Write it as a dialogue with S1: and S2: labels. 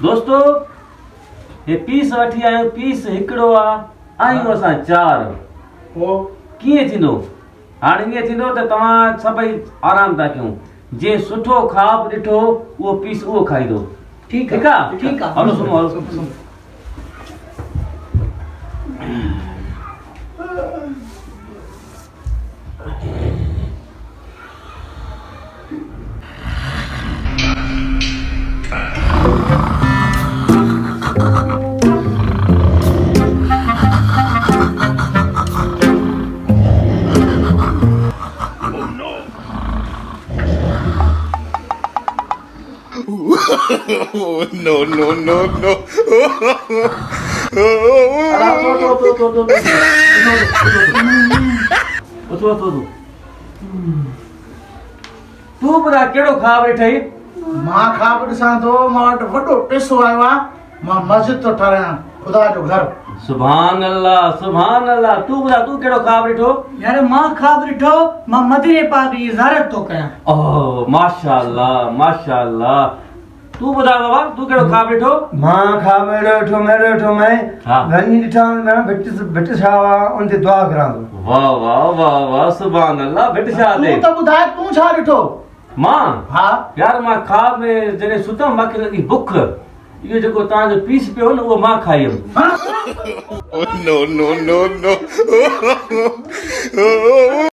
S1: दोस्तो ये पीस वठी आयो पीस हिकिड़ो आ आहियूं असां 4
S2: पोइ
S1: कीअं थींदो हाणे ईअं थींदो त तव्हां सभई आराम था कयूं जे सुठो ख्वाब ॾिठो उहो पीस उहो खाईंदो
S2: ठीकु
S1: आहे
S2: ठीकु आहे
S1: हलो सुनो हलो
S3: Oh, no, no, no, no.
S1: तूं ॿुधाए कहिड़ो ख्वाब ॾिठई
S2: मां ख्वाब ॾिसां थो मां वटि वॾो पैसो आयो आहे मां मस्जिद थो ठारायां ख़ुदा जो घर
S1: सुभान अल्लाह तूं ॿुधाए तूं कहिड़ो ख्वाब ॾिठो
S4: यार मां ख्वाब ॾिठो मां मदीने पाक जी ज़ियारत थो कयां
S1: ओह माशाअल्लाह तूं ॿुधाए बाबा तूं कहिड़ो ख्वाब ॾिठो
S5: मां ख्वाब ॾिठो मैं
S1: हाँ।
S5: वञी ॾिठा मैं बिट छावा उन ते दुआ करां थो
S1: वाह सुभान अल्लाह बिट छा
S2: तूं
S1: दे
S2: त ॿुधाए तूं छा ॾिठो
S1: मां
S2: हा
S1: यार मां ख्वाब में जॾहिं सुतमि मूंखे लॻी बुख इहो जेको तव्हांजो पीस पियो न उहो मां खाईमि
S3: Oh, no, no, no, no.